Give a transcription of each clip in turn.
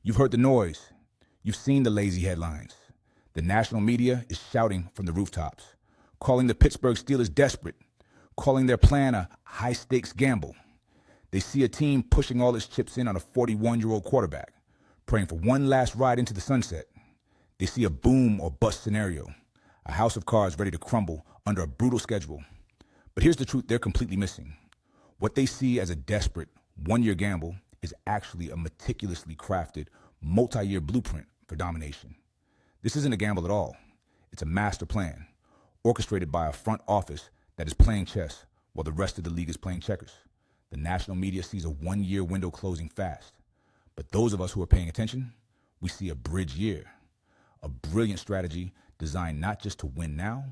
You've heard the noise. You've seen the lazy headlines. The national media is shouting from the rooftops, calling the Pittsburgh Steelers desperate, calling their plan a high-stakes gamble. They see a team pushing all its chips in on a 41-year-old quarterback, praying for one last ride into the sunset. They see a boom or bust scenario, a house of cards ready to crumble under a brutal schedule. But here's the truth they're completely missing. What they see as a desperate, one-year gamble is actually a meticulously crafted, multi-year blueprint for domination. This isn't a gamble at all. It's a master plan, orchestrated by a front office that is playing chess while the rest of the league is playing checkers. The national media sees a one-year window closing fast. But those of us who are paying attention, we see a bridge year, a brilliant strategy designed not just to win now,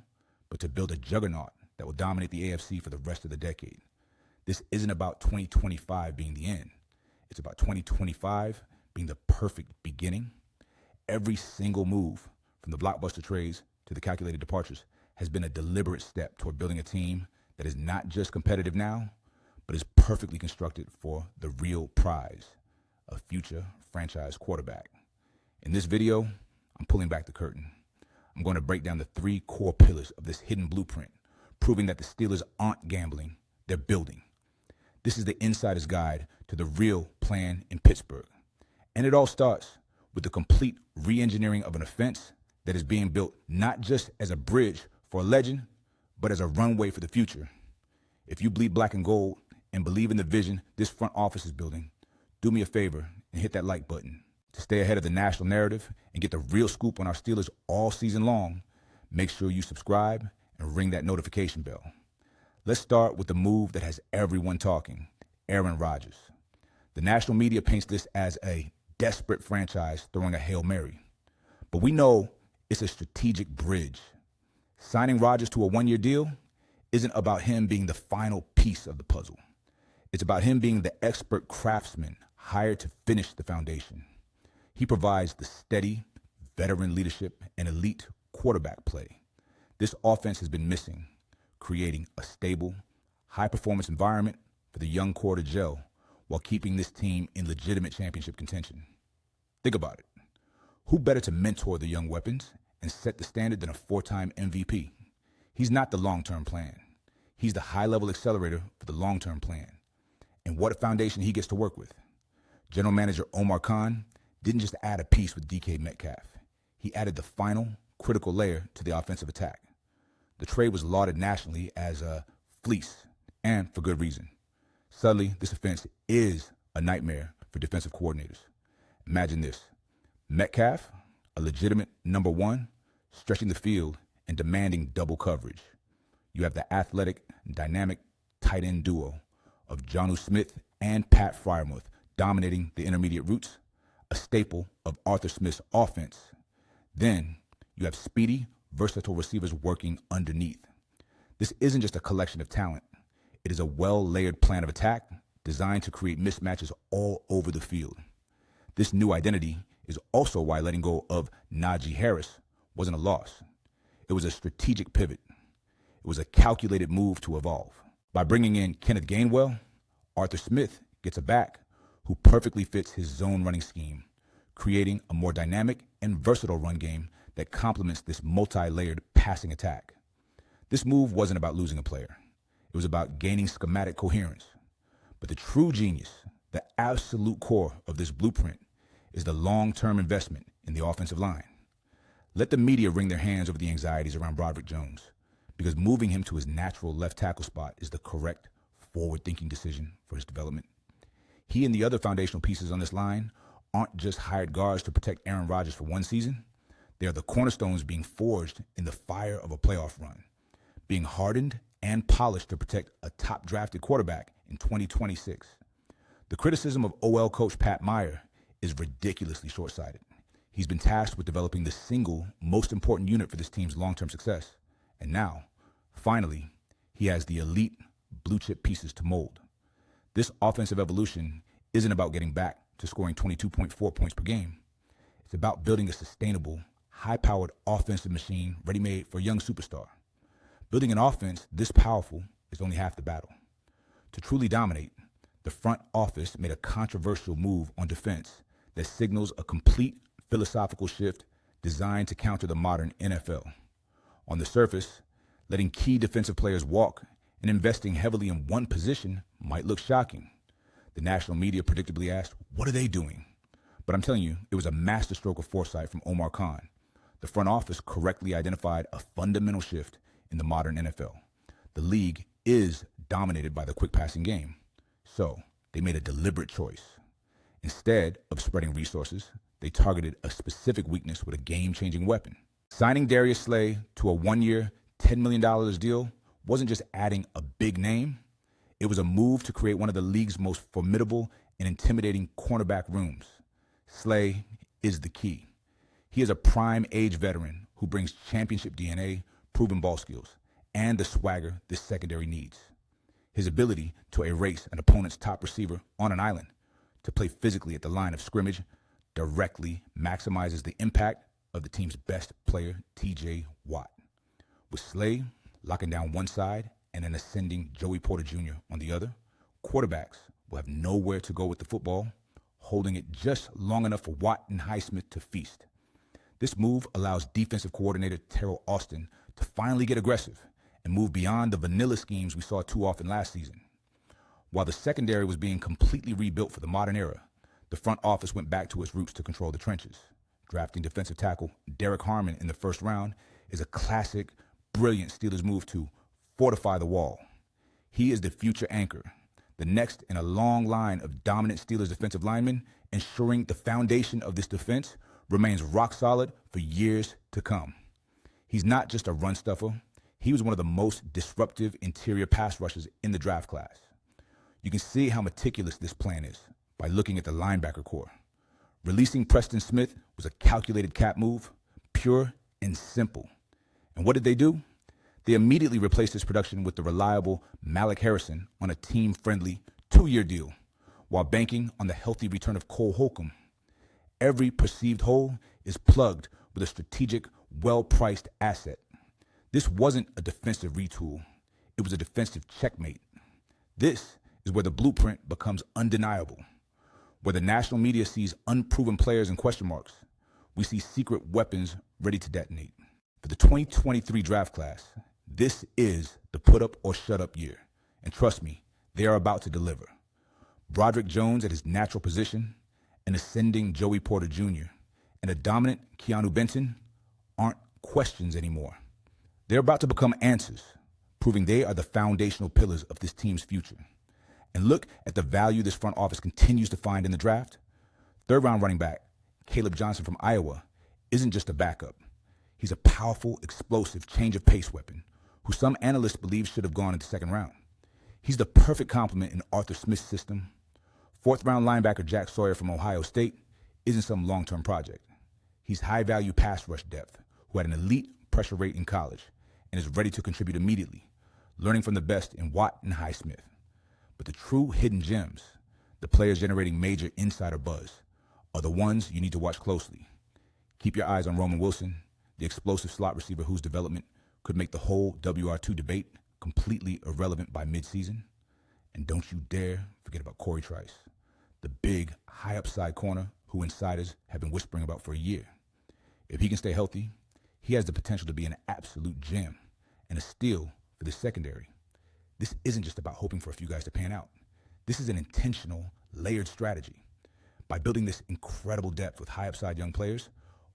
but to build a juggernaut that will dominate the AFC for the rest of the decade. This isn't about 2025 being the end. It's about 2025 being the perfect beginning. Every single move, from the blockbuster trades to the calculated departures, has been a deliberate step toward building a team that is not just competitive now, but is perfectly constructed for the real prize, a future franchise quarterback. In this video, I'm pulling back the curtain. I'm going to break down the three core pillars of this hidden blueprint, proving that the Steelers aren't gambling, they're building. This is the insider's guide to the real plan in Pittsburgh. And it all starts with the complete re-engineering of an offense that is being built not just as a bridge for a legend, but as a runway for the future. If you bleed black and gold and believe in the vision this front office is building, do me a favor and hit that like button. To stay ahead of the national narrative and get the real scoop on our Steelers all season long, make sure you subscribe and ring that notification bell. Let's start with the move that has everyone talking, Aaron Rodgers. The national media paints this as a desperate franchise throwing a Hail Mary. But we know it's a strategic bridge. Signing Rodgers to a one-year deal isn't about him being the final piece of the puzzle. It's about him being the expert craftsman hired to finish the foundation. He provides the steady, veteran leadership and elite quarterback play this offense has been missing, creating a stable, high-performance environment for the young core to gel while keeping this team in legitimate championship contention. Think about it. Who better to mentor the young weapons and set the standard than a four-time MVP? He's not the long-term plan. He's the high-level accelerator for the long-term plan. And what a foundation he gets to work with. General Manager Omar Khan didn't just add a piece with DK Metcalf. He added the final, critical layer to the offensive attack. The trade was lauded nationally as a fleece, and for good reason. Suddenly, this offense is a nightmare for defensive coordinators. Imagine this. Metcalf, a legitimate number one, stretching the field and demanding double coverage. You have the athletic, dynamic tight end duo of Jonnu Smith and Pat Freiermuth dominating the intermediate routes, a staple of Arthur Smith's offense. Then you have speedy, versatile receivers working underneath. This isn't just a collection of talent. It is a well-layered plan of attack designed to create mismatches all over the field. This new identity is also why letting go of Najee Harris wasn't a loss. It was a strategic pivot. It was a calculated move to evolve. By bringing in Kenneth Gainwell, Arthur Smith gets a back who perfectly fits his zone running scheme, creating a more dynamic and versatile run game that complements this multi-layered passing attack. This move wasn't about losing a player. It was about gaining schematic coherence. But the true genius, the absolute core of this blueprint, is the long-term investment in the offensive line. Let the media wring their hands over the anxieties around Broderick Jones, because moving him to his natural left tackle spot is the correct, forward-thinking decision for his development. He and the other foundational pieces on this line aren't just hired guards to protect Aaron Rodgers for one season. They are the cornerstones being forged in the fire of a playoff run, being hardened and polished to protect a top-drafted quarterback in 2026. The criticism of OL coach Pat Meyer is ridiculously short-sighted. He's been tasked with developing the single most important unit for this team's long-term success. And now, finally, he has the elite blue-chip pieces to mold. This offensive evolution isn't about getting back to scoring 22.4 points per game. It's about building a sustainable, high-powered offensive machine ready-made for a young superstar. Building an offense this powerful is only half the battle. To truly dominate, the front office made a controversial move on defense that signals a complete philosophical shift designed to counter the modern NFL. On the surface, letting key defensive players walk and investing heavily in one position might look shocking. The national media predictably asked, "What are they doing?" But I'm telling you, it was a masterstroke of foresight from Omar Khan. The front office correctly identified a fundamental shift in the modern NFL. The league is dominated by the quick passing game. So they made a deliberate choice. Instead of spreading resources, they targeted a specific weakness with a game-changing weapon. Signing Darius Slay to a 1-year, $10 million deal wasn't just adding a big name. It was a move to create one of the league's most formidable and intimidating cornerback rooms. Slay is the key. He is a prime age veteran who brings championship DNA, proven ball skills, and the swagger this secondary needs. His ability to erase an opponent's top receiver on an island, to play physically at the line of scrimmage, directly maximizes the impact of the team's best player, TJ Watt. With Slay locking down one side and an ascending Joey Porter Jr. on the other, quarterbacks will have nowhere to go with the football, holding it just long enough for Watt and Highsmith to feast. This move allows defensive coordinator Terrell to finally get aggressive and move beyond the vanilla schemes we saw too often last season. While the secondary was being completely rebuilt for the modern era, the front office went back to its roots to control the trenches. Drafting defensive tackle Derek Harmon in the first round is a classic, brilliant Steelers move to fortify the wall. He is the future anchor, the next in a long line of dominant Steelers defensive linemen, ensuring the foundation of this defense remains rock solid for years to come. He's not just a run stuffer. He was one of the most disruptive interior pass rushers in the draft class. You can see how meticulous this plan is by looking at the linebacker core. Releasing Preston Smith was a calculated cap move, pure and simple. And what did they do? They immediately replaced his production with the reliable Malik Harrison on a team-friendly 2-year deal, while banking on the healthy return of Cole Holcomb. Every perceived hole is plugged with a strategic, well-priced asset. This wasn't a defensive retool. It was a defensive checkmate. This is where the blueprint becomes undeniable. Where the national media sees unproven players and question marks, we see secret weapons ready to detonate. For the 2023 draft class, this is the put up or shut up year. And trust me, they are about to deliver. Broderick Jones at his natural position, an ascending Joey Porter Jr., and a dominant Keeanu Benton aren't questions anymore. They're about to become answers, proving they are the foundational pillars of this team's future. And look at the value this front office continues to find in the draft. Third-round running back Caleb Johnson from Iowa isn't just a backup. He's a powerful, explosive change-of-pace weapon who some analysts believe should have gone in the second round. He's the perfect complement in Arthur Smith's system. Fourth-round linebacker Jack Sawyer from Ohio State isn't some long-term project. He's high-value pass rush depth who had an elite pressure rate in college and is ready to contribute immediately, learning from the best in Watt and Highsmith. But the true hidden gems, the players generating major insider buzz, are the ones you need to watch closely. Keep your eyes on Roman Wilson, the explosive slot receiver whose development could make the whole WR2 debate completely irrelevant by midseason. And don't you dare forget about Cory Trice, the big, high-upside corner who insiders have been whispering about for a year. If he can stay healthy, he has the potential to be an absolute gem and a steal for the secondary. This isn't just about hoping for a few guys to pan out. This is an intentional, layered strategy. By building this incredible depth with high-upside young players,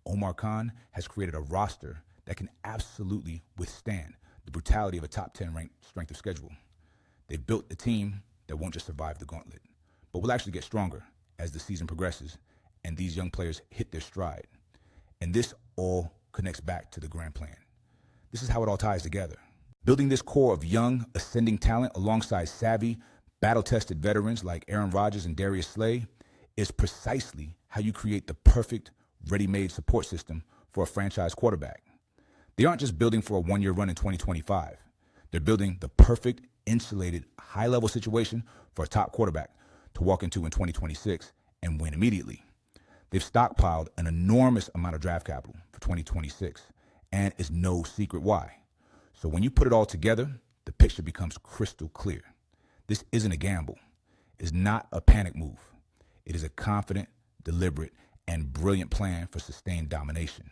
Omar Khan has created a roster that can absolutely withstand the brutality of a top 10 ranked strength of schedule. They've built a team that won't just survive the gauntlet, but will actually get stronger as the season progresses and these young players hit their stride. And this all connects back to the grand plan. This is how it all ties together. Building this core of young, ascending talent alongside savvy, battle-tested veterans like Aaron Rodgers and Darius Slay is precisely how you create the perfect, ready-made support system for a franchise quarterback. They aren't just building for a 1-year run in 2025. They're building the perfect, insulated, high-level situation for a top quarterback to walk into in 2026 and win immediately. They've stockpiled an enormous amount of draft capital for 2026, and it's no secret why. So when you put it all together, the picture becomes crystal clear. This isn't a gamble. It's not a panic move. It is a confident, deliberate, and brilliant plan for sustained domination.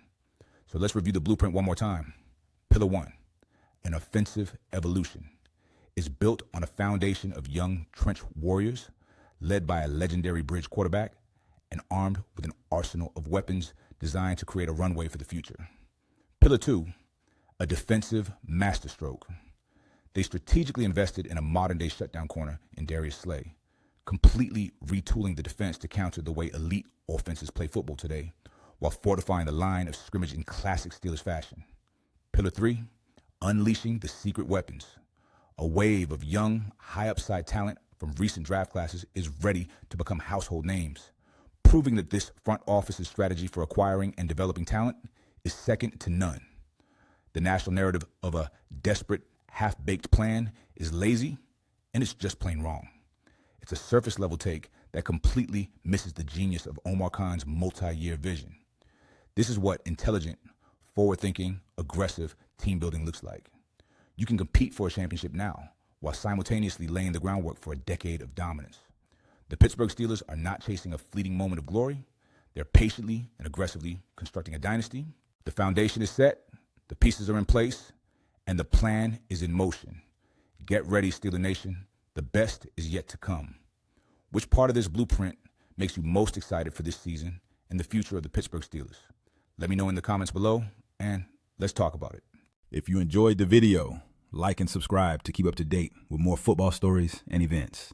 So let's review the blueprint one more time. Pillar 1, an offensive evolution, is built on a foundation of young trench warriors led by a legendary bridge quarterback and armed with an arsenal of weapons designed to create a runway for the future. Pillar 2, a defensive masterstroke. They strategically invested in a modern-day shutdown corner in Darius, completely retooling the defense to counter the way elite offenses play football today, while fortifying the line of scrimmage in classic Steelers fashion. Pillar 3, unleashing the secret weapons. A wave of young, high-upside talent from recent draft classes is ready to become household names, proving that this front office's strategy for acquiring and developing talent is second to none. The national narrative of a desperate, half-baked plan is lazy, and it's just plain wrong. It's a surface-level take that completely misses the genius of Omar Khan's multi-year vision. This is what intelligent, forward-thinking, aggressive team building looks like. You can compete for a championship now, while simultaneously laying the groundwork for a decade of dominance. The Pittsburgh Steelers are not chasing a fleeting moment of glory. They're patiently and aggressively constructing a dynasty. The foundation is set, the pieces are in place, and the plan is in motion. Get ready, Steeler Nation. The best is yet to come. Which part of this blueprint makes you most excited for this season and the future of the Pittsburgh Steelers? Let me know in the comments below, and let's talk about it. If you enjoyed the video, like and subscribe to keep up to date with more football stories and events.